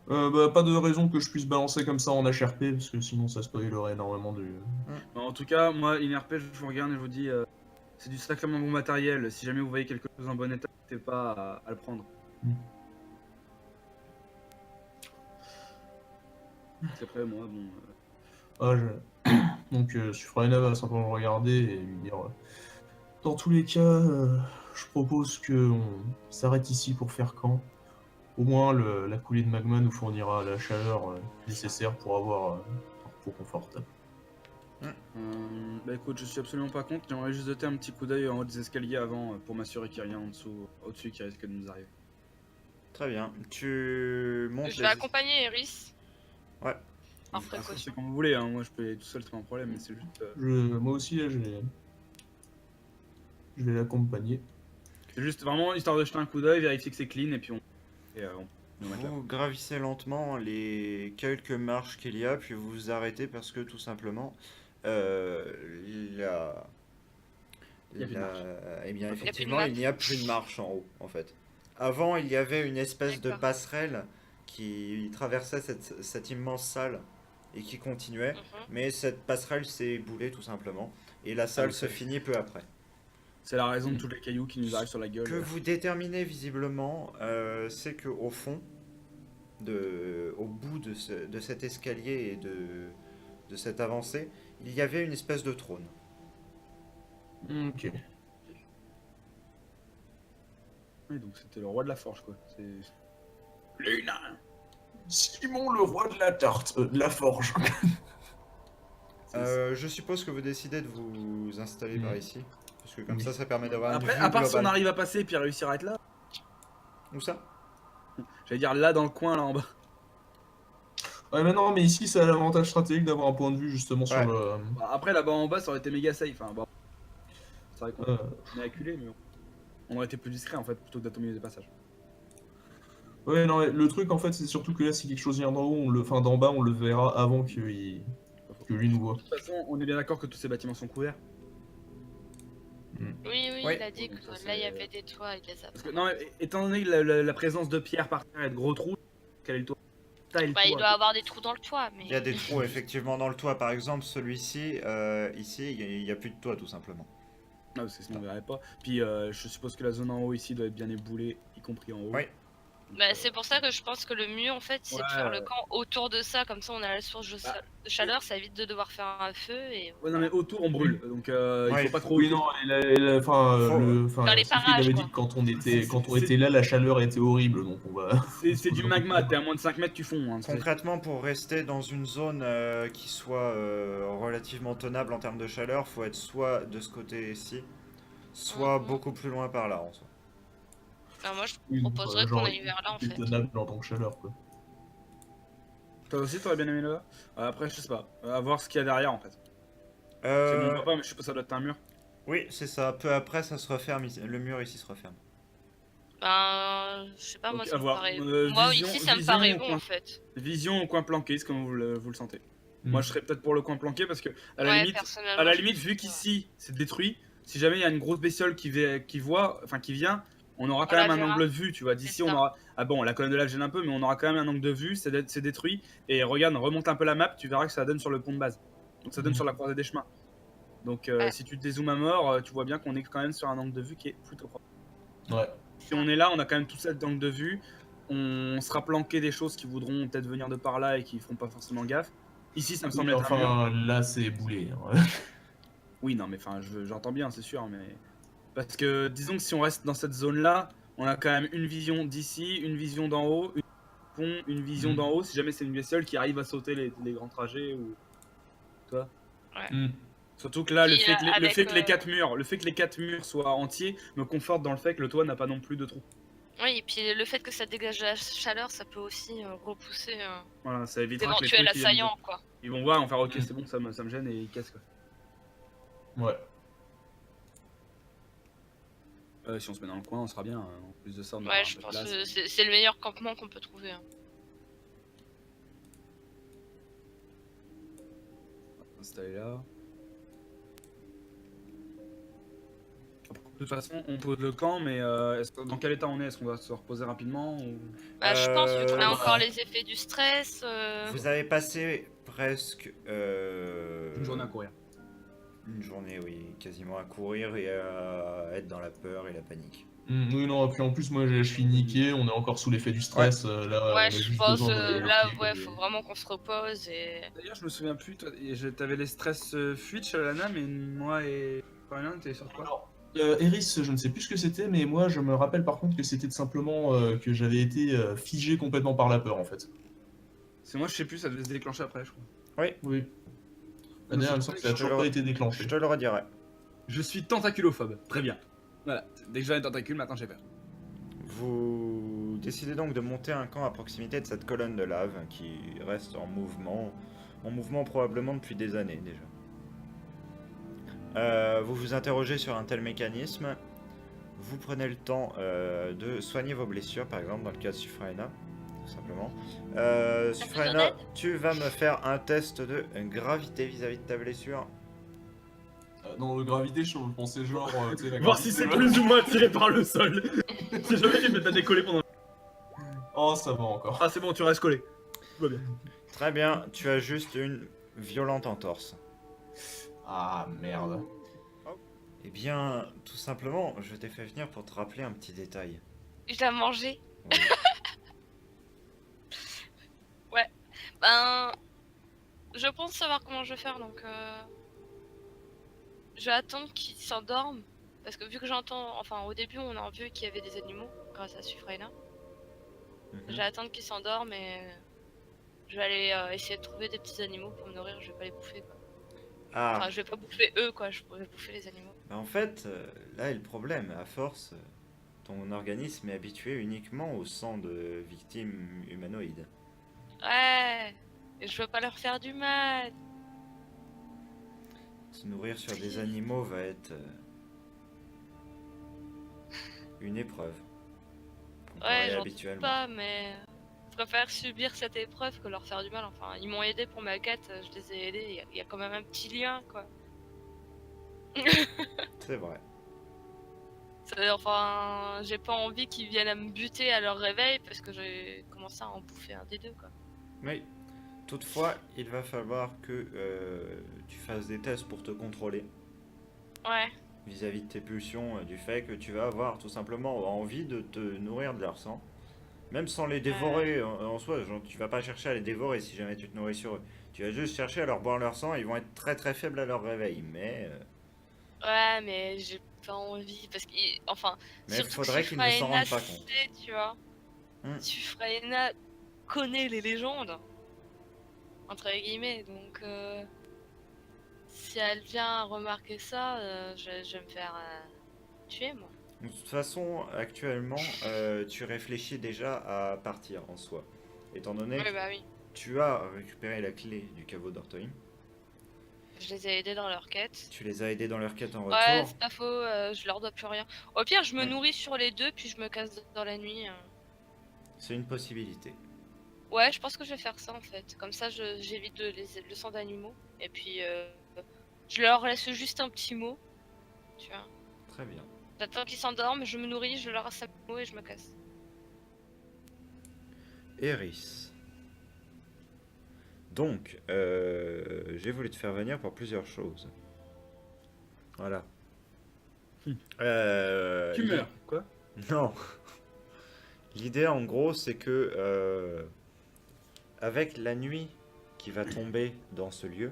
Bah, pas de raison que je puisse balancer comme ça en HRP parce que sinon ça spoilerait énormément du. Bon, en tout cas, moi, INRP, je vous regarde et je vous dis, c'est du sacrément bon matériel. Si jamais vous voyez quelque chose en bon état, n'hésitez pas à le prendre. Mm. C'est après, moi, bon. Ah, Donc, Suffragina va simplement le regarder et lui dire dans tous les cas, je propose qu'on s'arrête ici pour faire camp. Au moins, la coulée de magma nous fournira la chaleur nécessaire pour avoir un repos confortable. Bah écoute, je suis absolument pas contre. J'aimerais juste jeter un petit coup d'œil en haut des escaliers avant pour m'assurer qu'il n'y a rien en dessous, au-dessus qui risque de nous arriver. Très bien. Tu montes Je vais accompagner Eris. Ouais. En Après, précaution. c'est comme vous voulez, hein. Moi je peux y aller tout seul, c'est pas un problème, mais c'est juste. Moi aussi, là, je vais l'accompagner. C'est juste vraiment histoire de jeter un coup d'œil, vérifier que c'est clean et puis on. On va Vous gravissez lentement les quelques marches qu'il y a, puis vous vous arrêtez parce que tout simplement, Il y a plus de marche. eh bien, Il y a plus de effectivement, marche. il n'y a plus de marche en haut, en fait. Avant, il y avait une espèce de D'accord. passerelle qui traversait cette immense salle et qui continuait, Mhm. mais cette passerelle s'est éboulée tout simplement, et la salle se ok. finit peu après. C'est la raison de tous les cailloux qui nous arrivent sur la gueule. Que vous déterminez visiblement, c'est que au fond, au bout de cet escalier et de cette avancée, il y avait une espèce de trône. Ok. Oui, donc c'était le roi de la forge, quoi. C'est- Les nains. Simon, le roi de la tarte, de la forge. Je suppose que vous décidez de vous installer par ici. Parce que comme Oui. ça permet d'avoir une Après, vue à part si on globale. arrive à passer et puis à réussir à être là. Où ça? J'allais dire là dans le coin, là en bas. Ouais, mais non, mais ici, ça a l'avantage stratégique d'avoir un point de vue justement sur Ouais. le. Bah, après, là-bas en bas, ça aurait été méga safe. Hein. Bon. C'est vrai qu'on Euh, est acculé, mais bon. On aurait été plus discret en fait, plutôt que d'être au milieu des passages. Ouais, non, mais le truc en fait, c'est surtout que là, si quelque chose vient d'en haut, enfin d'en bas, on le verra avant que lui nous voit. De toute façon, on est bien d'accord que tous ces bâtiments sont couverts. Oui, oui, Oui. il a dit que Donc ça, là, il y c'est- avait des toits, il les a Parce que, pas. non, mais, étant donné que la présence de pierre par terre et de gros trous, quel est le toit? Taille le Bah, il toit. doit avoir des trous dans le toit, mais... Il y a des trous effectivement dans le toit. Par exemple, celui-ci, ici, il y a plus de toit tout simplement. Ah, parce que sinon on verrait pas. Puis je suppose que la zone en haut ici doit être bien éboulée, y compris en haut. Oui. Donc, Bah, c'est pour ça que je pense que le mieux, en fait, c'est de faire le Ouais. camp autour de ça, comme ça on a la source de chaleur, ça évite de devoir faire un feu et... Ouais, non, mais autour on brûle, donc il Ouais. faut pas trop. Oui, non, enfin, Faut- Dans les Sophie parages, avait quoi. dit que quand on C'est- était là, la chaleur était horrible, donc on va. C'est du magma, t'es à moins de 5 mètres, tu fonds. Hein, Concrètement, pour rester dans une zone qui soit relativement tenable en termes de chaleur, faut être soit de ce côté-ci, soit Mhm. beaucoup plus loin par là en soi. Enfin, moi, je Oui, proposerais genre, qu'on aille vers là, en c'est fait. tenable en tant que chaleur, quoi. Toi aussi t'aurais bien aimé là après, je sais pas, à voir ce qu'il y a derrière en fait. C'est Euh, mon papa, mais je sais pas, ça doit être un mur. oui, c'est ça. Peu après, ça se referme. Le mur ici se referme. Ben, je sais pas, Donc, moi, à ça me voir. paraît... Vision- Moi, ici, ça me vision paraît au bon, coin. en fait. Vision au coin planqué, c'est comme vous le sentez. Moi je serais peut-être pour le coin planqué parce que, à la Ouais, limite, personnellement, à la je limite, pense vu que- qu'ici c'est détruit, si jamais il y a une grosse bestiole qui vient, on aura quand la même un verra. angle de vue, tu vois. D'ici C'est on ça. aura. Ah bon, la colonne de lave gêne un peu, mais on aura quand même un angle de vue, c'est détruit. Et regarde, remonte un peu la map, tu verras que ça donne sur le pont de base. Donc ça donne Mhm. sur la croisée des chemins. Donc Ouais. si tu te dézoomes à mort, tu vois bien qu'on est quand même sur un angle de vue qui est plutôt propre. Ouais. Si on est là, on a quand même tout cet angle de vue. On sera planqué des choses qui voudront peut-être venir de par là et qui feront pas forcément gaffe. Ici, ça me semble Oui, être un mur. enfin, là, c'est boulé. Hein. Oui, non, mais enfin, j'entends bien, c'est sûr, mais parce que disons que si on reste dans cette zone-là, on a quand même une vision d'ici, une vision d'en haut, une pont, une vision Mm. d'en haut. Si jamais c'est une bestiole qui arrive à sauter les grands trajets ou toi. Mm. Surtout que là, le Puis, fait que, le avec, fait que les quatre murs soient entiers me conforte dans le fait que le toit n'a pas non plus de trou. Oui, et puis le fait que ça dégage de la chaleur, ça peut aussi repousser Voilà, ça évitera que les d'éventuels trucs, assaillants, quoi. ils vont voir, ils vont faire ok, c'est bon, ça me gêne et ils cassent quoi. Ouais. Si on se met dans le coin, on sera bien. En plus de ça, on aura Ouais, un je peu de pense place. que c'est le meilleur campement qu'on peut trouver. Hein. Installer là. De toute façon, on pose le camp, mais dans quel état on est? Est-ce qu'on va se reposer rapidement ou... Bah, je pense, vu qu'on a bah, encore les effets du stress. Vous avez passé presque Une journée à courir. une journée, oui, quasiment à courir et à être dans la peur et la panique. Oui, non, puis en plus, moi, je suis niqué, on est encore sous l'effet du stress. Là, on a Ouais, je juste pense, besoin de là, pied, ouais, quoi. faut vraiment qu'on se repose et... D'ailleurs, je me souviens plus, t'avais les stress fuite chez Lana, mais moi et Florian, t'es sur quoi? Alors, Eris, je ne sais plus ce que c'était, mais moi, je me rappelle par contre que c'était simplement que j'avais été figé complètement par la peur, en fait. C'est moi, je sais plus, ça devait se déclencher après, je crois. Oui. D'ailleurs, il me semble que ça a Je te toujours le- pas été Je déclenché. te le redirai. Je suis tentaculophobe, très bien. Voilà, dès que j'ai un tentacule, maintenant j'ai peur. Vous décidez donc de monter un camp à proximité de cette colonne de lave qui reste en mouvement probablement depuis des années déjà. Vous vous interrogez sur un tel mécanisme, vous prenez le temps de soigner vos blessures, par exemple dans le cas de Sufraena, tout simplement. Sufraena, d'aide? tu vas me faire un test de gravité vis-à-vis de ta blessure. Dans le gravité, je pensais genre. Tu sais, la Voir gravité, si c'est ouais. plus ou moins attiré par le sol. Si jamais tu me t'as décollé pendant. Oh, ça va encore. Ah, c'est bon, tu restes collé. Tout va bien. Très bien, tu as juste une violente entorse. Ah, merde. Eh bien, tout simplement, je t'ai fait venir pour te rappeler un petit détail. Je l'ai mangé. Oui. Ben... Je pense savoir comment je vais faire, donc... Je vais attendre qu'il s'endorme. Parce que vu que j'entends... Enfin, au début, on a vu qu'il y avait des animaux, grâce à Sufraena. Je vais attendre qu'ils s'endorment et je vais aller essayer de trouver des petits animaux pour me nourrir. Je vais pas les bouffer quoi. Ah, Enfin, je vais pas bouffer eux quoi, je pourrais bouffer les animaux. bah en fait, là est le problème. À force, ton organisme est habitué uniquement au sang de victimes humanoïdes. Ouais, et je veux pas leur faire du mal. Se nourrir sur des animaux va être une épreuve. Ouais, Comparé j'en doute habituellement. pas, mais je préfère subir cette épreuve que leur faire du mal. Enfin, ils m'ont aidé pour ma quête, je les ai aidés. Il y a quand même un petit lien quoi. C'est vrai. Enfin, j'ai pas envie qu'ils viennent à me buter à leur réveil parce que j'ai commencé à en bouffer un des deux quoi. Oui. Toutefois, il va falloir que tu fasses des tests pour te contrôler Ouais, vis-à-vis de tes pulsions, du fait que tu vas avoir tout simplement envie de te nourrir de leur sang. Même sans les dévorer en soi, genre, tu vas pas chercher à les dévorer si jamais tu te nourris sur eux. Tu vas juste chercher à leur boire leur sang, ils vont être très très faibles à leur réveil. ouais, mais j'ai pas envie parce que, enfin, Mais surtout que faudrait qu'ils ne s'en Sufraena rendent pas compte. sait, tu vois. Hmm. Sufraena connaît les légendes, entre guillemets, donc si elle vient remarquer ça, je vais me faire tuer moi. De toute façon, actuellement, tu réfléchis déjà à partir en soi. Étant donné Oui, que bah oui. tu as récupéré la clé du caveau d'Ortoim, Je les ai aidés dans leur quête. tu les as aidés dans leur quête en Ouais, retour. c'est pas faux, je leur dois plus rien. Au pire, je me Hmm. nourris sur les deux, puis je me casse dans la nuit. C'est une possibilité. Ouais, je pense que je vais faire ça en fait. Comme ça, j'évite le sang d'animaux. Et puis, je leur laisse juste un petit mot. Tu vois. Très bien. J'attends qu'ils s'endorment, je me nourris, je leur laisse un mot et je me casse. Eris. Donc, j'ai voulu te faire venir pour plusieurs choses. Voilà. Tu meurs. Quoi? Non. L'idée en gros c'est que avec la nuit qui va tomber dans ce lieu,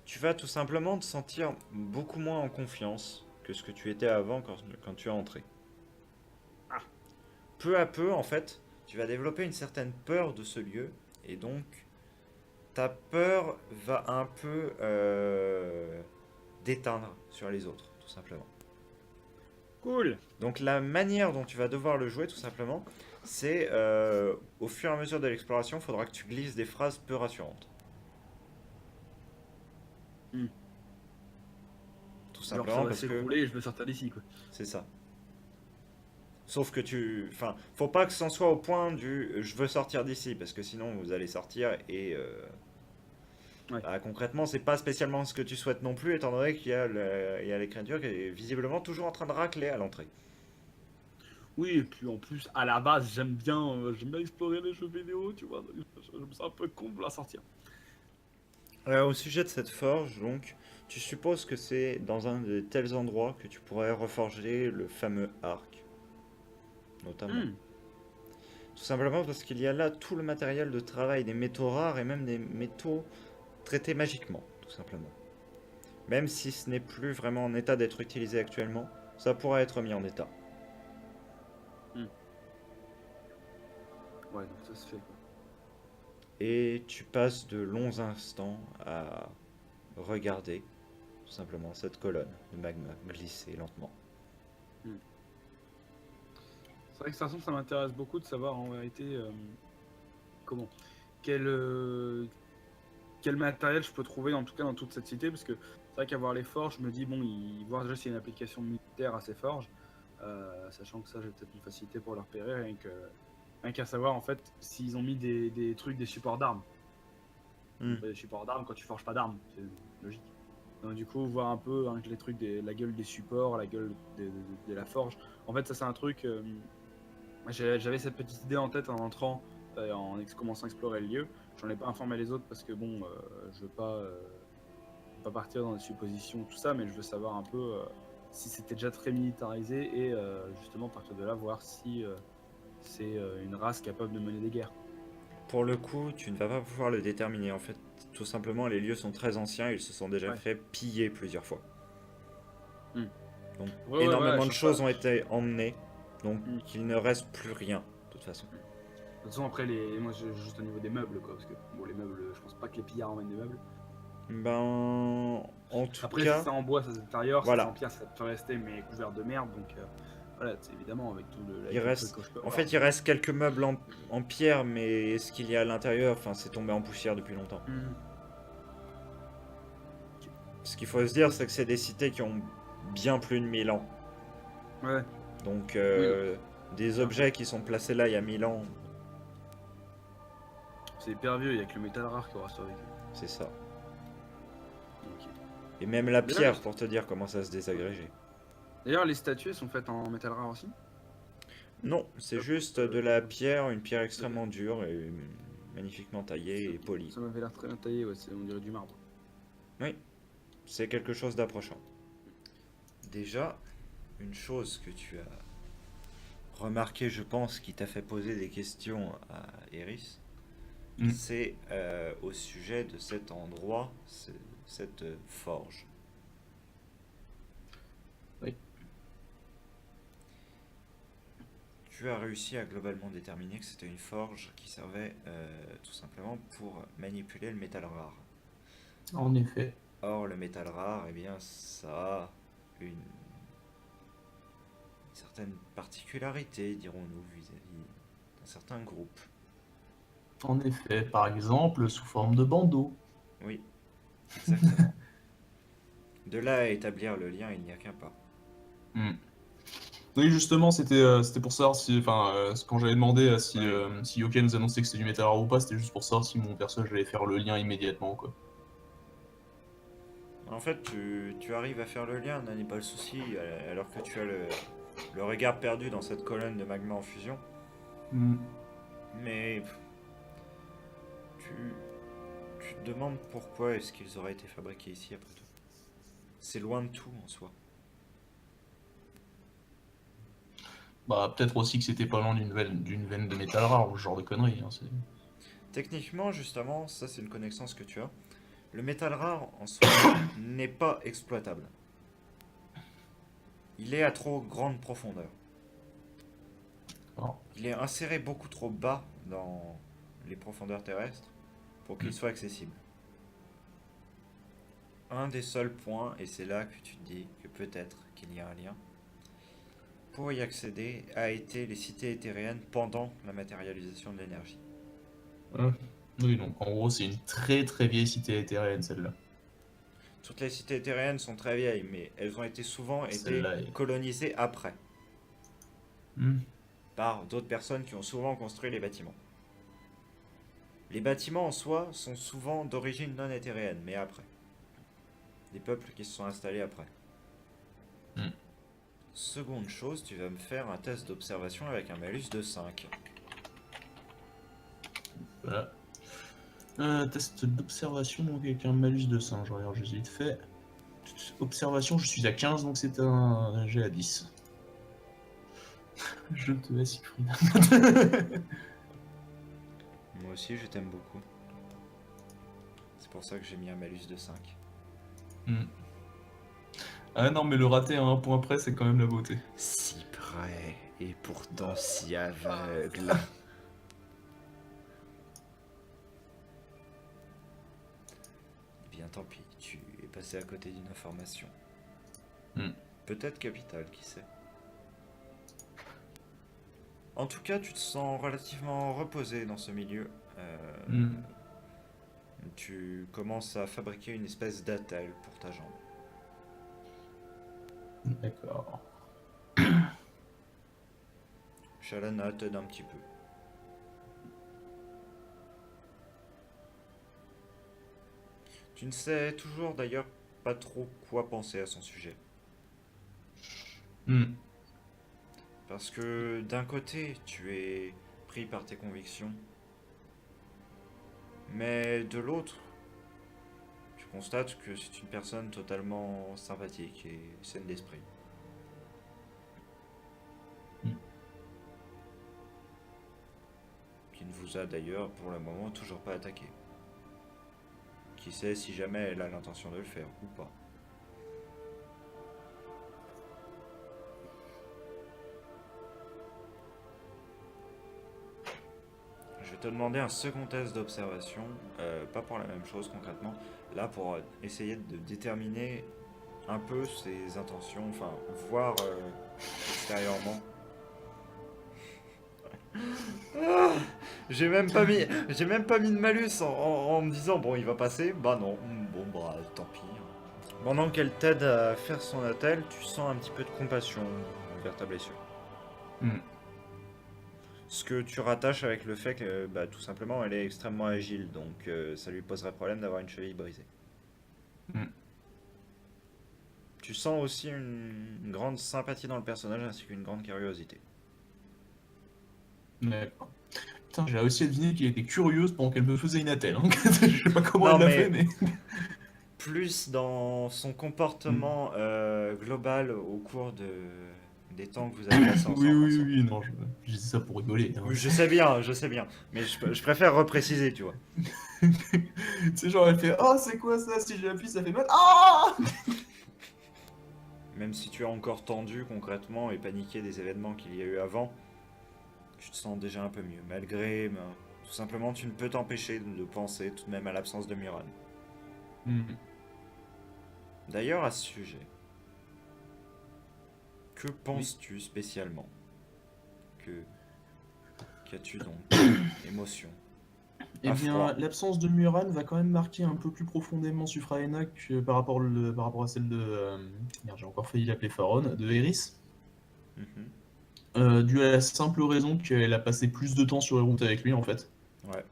tu vas tout simplement te sentir beaucoup moins en confiance que ce que tu étais avant quand tu es entré. Ah. Peu à peu en fait, tu vas développer une certaine peur de ce lieu et donc ta peur va un peu déteindre sur les autres tout simplement. Cool. Donc la manière dont tu vas devoir le jouer tout simplement, c'est au fur et à mesure de l'exploration, il faudra que tu glisses des phrases peu rassurantes. Hmm. Tout Genre ça simplement va parce que s'écrouler et je veux sortir d'ici quoi. c'est ça. Sauf que enfin, faut pas que c'en soit au point du je veux sortir d'ici, parce que sinon vous allez sortir et Ouais. bah, concrètement c'est pas spécialement ce que tu souhaites non plus, étant donné qu'il y a il y a l'écriture qui est visiblement toujours en train de racler à l'entrée. Oui, et puis en plus, à la base, j'aime bien explorer les jeux vidéo, tu vois. Je me sens un peu con de la sortir. Au sujet de cette forge, donc, tu supposes que c'est dans un de tels endroits que tu pourrais reforger le fameux arc, notamment. Hmm. Tout simplement parce qu'il y a là tout le matériel de travail, des métaux rares et même des métaux traités magiquement, tout simplement. Même si ce n'est plus vraiment en état d'être utilisé actuellement, ça pourrait être mis en état. Ouais, donc ça se fait quoi. Et tu passes de longs instants à regarder, tout simplement, cette colonne de magma glisser lentement. C'est vrai que de toute façon, ça m'intéresse beaucoup de savoir en vérité comment, quel matériel je peux trouver en tout cas dans toute cette cité, parce que c'est vrai qu'avoir les forges, je me dis bon, voir déjà s'il y a une application militaire à ces forges, sachant que ça j'ai peut-être une facilité pour le repérer, rien qu'à savoir en fait s'ils ont mis des trucs, des supports d'armes. Des supports d'armes quand tu forges pas d'armes, c'est logique. Donc du coup voir un peu les trucs, la gueule des supports, la gueule de la forge. En fait ça c'est un truc, j'avais cette petite idée en tête en entrant, en commençant à explorer le lieu. J'en ai pas informé les autres parce que bon, je veux pas partir dans des suppositions tout ça, mais je veux savoir un peu si c'était déjà très militarisé et justement à partir de là voir si c'est une race capable de mener des guerres. Pour le coup, tu ne vas pas pouvoir le déterminer. En fait, tout simplement, les lieux sont très anciens, ils se sont déjà fait piller plusieurs fois. Donc, énormément de choses ont été emmenées, donc il ne reste plus rien toute façon. De toute façon, après, moi, juste au niveau des meubles, quoi. Parce que, bon, les meubles, je pense pas que les pillards emmènent des meubles. Ben, en tout Après, cas, si c'est en bois, ça c'est intérieur. voilà. Si c'est en pierre, ça peut rester, mais couvert de merde. Donc, voilà, c'est évidemment, avec tout le. Il reste, en fait, il reste quelques meubles en pierre, mais ce qu'il y a à l'intérieur, enfin, c'est tombé en poussière depuis longtemps. Ce qu'il faut se dire, c'est que c'est des cités qui ont bien plus de 1000 ans. Ouais. Donc, Oui. des objets qui sont placés là il y a 1000 ans, C'est hyper vieux, il y a que le métal rare qui aura survécu. c'est ça. Ok. Et même la Mais là, pierre, le- pour te dire comment ça se désagrégé. D'ailleurs, les statues elles sont faites en métal rare aussi. Non, c'est juste de la pierre, une pierre extrêmement dure et magnifiquement taillée et polie. Ça m'avait l'air très bien taillé, ouais, on dirait du marbre. Oui, c'est quelque chose d'approchant. Déjà, une chose que tu as remarqué, je pense, qui t'a fait poser des questions à Eris, c'est au sujet de cet endroit, cette forge. Oui. Tu as réussi à globalement déterminer que c'était une forge qui servait tout simplement pour manipuler le métal rare. En effet. Or, le métal rare, eh bien, ça a une certaine particularité, dirons-nous, vis-à-vis d'un certain groupe. En effet, par exemple, sous forme de bandeau. Oui, exactement. De là à établir le lien, il n'y a qu'un pas. Oui, justement, c'était pour savoir si, quand j'avais demandé si Yokai nous annonçait que c'était du métal rare ou pas, c'était juste pour savoir si mon personnage allait faire le lien immédiatement, quoi. En fait, tu arrives à faire le lien, n'est pas le souci, alors que tu as le regard perdu dans cette colonne de magma en fusion. Mais tu te demandes pourquoi est-ce qu'ils auraient été fabriqués ici après tout. C'est loin de tout en soi. Bah, peut-être aussi que c'était pas loin d'une veine de métal rare ou ce genre de conneries. Hein, Techniquement, justement, ça c'est une connaissance que tu as. Le métal rare en soi n'est pas exploitable. Il est à trop grande profondeur. Oh. Il est inséré beaucoup trop bas dans les profondeurs terrestres pour qu'il soit accessible. Un des seuls points, et c'est là que tu te dis que peut-être qu'il y a un lien, pour y accéder a été les cités éthéréennes pendant la matérialisation de l'énergie. Oui, donc en gros, c'est une très très vieille cité éthérienne, celle-là. Toutes les cités éthéréennes sont très vieilles, mais elles ont souvent été colonisées après, par d'autres personnes qui ont souvent construit les bâtiments. Les bâtiments en soi sont souvent d'origine non éthéréenne, mais après. Des peuples qui se sont installés après. Seconde chose, tu vas me faire un test d'observation avec un malus de 5. Voilà. Un test d'observation donc avec un malus de 5. Je regarde juste vite fait. Observation, je suis à 15, donc c'est un G à 10. Je te laisse, Siegfried. Moi aussi, je t'aime beaucoup. C'est pour ça que j'ai mis un malus de 5. Ah non, mais le rater à un point près, c'est quand même la beauté. Si près, et pourtant si aveugle. Eh bien, tant pis, tu es passé à côté d'une information. Peut-être capitale, qui sait. En tout cas, tu te sens relativement reposé dans ce milieu. Tu commences à fabriquer une espèce d'attelle pour ta jambe. D'accord. Shalana t'aide un petit peu. Tu ne sais toujours d'ailleurs pas trop quoi penser à son sujet. Parce que d'un côté, tu es pris par tes convictions, mais de l'autre, tu constates que c'est une personne totalement sympathique et saine d'esprit. Qui ne vous a d'ailleurs pour le moment toujours pas attaqué. Qui sait si jamais elle a l'intention de le faire ou pas. vais te demander un second test d'observation, pas pour la même chose concrètement, là pour essayer de déterminer un peu ses intentions, enfin voir extérieurement. Ah, j'ai même pas mis de malus en me disant bon il va passer, bah non, bon bah tant pis. Pendant qu'elle t'aide à faire son attel, tu sens un petit peu de compassion vers ta blessure. Hmm. Ce que tu rattaches avec le fait que bah, tout simplement elle est extrêmement agile, donc ça lui poserait problème d'avoir une cheville brisée. Hmm. Tu sens aussi une grande sympathie dans le personnage ainsi qu'une grande curiosité. D'accord. Putain, j'ai réussi à deviner qu'elle était curieuse pendant qu'elle me faisait une attelle. Hein. Je sais pas comment Non, elle l'a mais- fait, mais... Plus dans son comportement global au cours des temps que vous avez passé ensemble. Oui, non, je dis ça pour rigoler. Hein. Oui, je sais bien, mais je préfère repréciser, tu vois. C'est genre, elle fait « Oh, c'est quoi ça? Si j'appuie, ça fait mal. Ah !» Même si tu es encore tendu concrètement et paniqué des événements qu'il y a eu avant, tu te sens déjà un peu mieux, malgré, tout simplement, tu ne peux t'empêcher de penser tout de même à l'absence de Muran. D'ailleurs, à ce sujet, que penses-tu spécialement? Qu'as-tu donc? Émotion. Eh À bien, froid. l'absence de Muran va quand même marquer un peu plus profondément Suphraena que par rapport à celle de... Merde, j'ai encore failli l'appeler Faron, de Eris. Mhm. Dû à la simple raison qu'elle a passé plus de temps sur les routes avec lui, en fait. Ouais.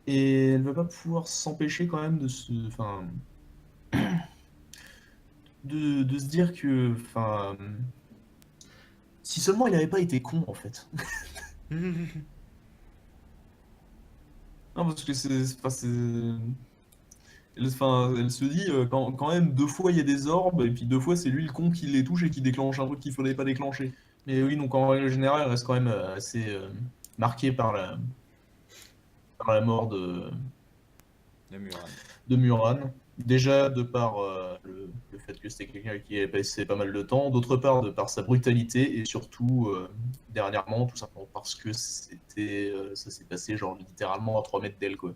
Et elle va pas pouvoir s'empêcher quand même de se... Enfin... de se dire que... Enfin... Si seulement il avait pas été con, en fait. Non, parce que elle se dit, quand même, 2 fois il y a des orbes, et puis 2 fois c'est lui le con qui les touche et qui déclenche un truc qu'il fallait pas déclencher. Mais oui, donc en règle générale, elle reste quand même assez marquée par la mort De Muran. de Muran. Déjà, de par le fait que c'était quelqu'un qui avait passé pas mal de temps, d'autre part, de par sa brutalité, et surtout, dernièrement, tout simplement parce que ça s'est passé genre littéralement à 3 mètres d'elle, quoi.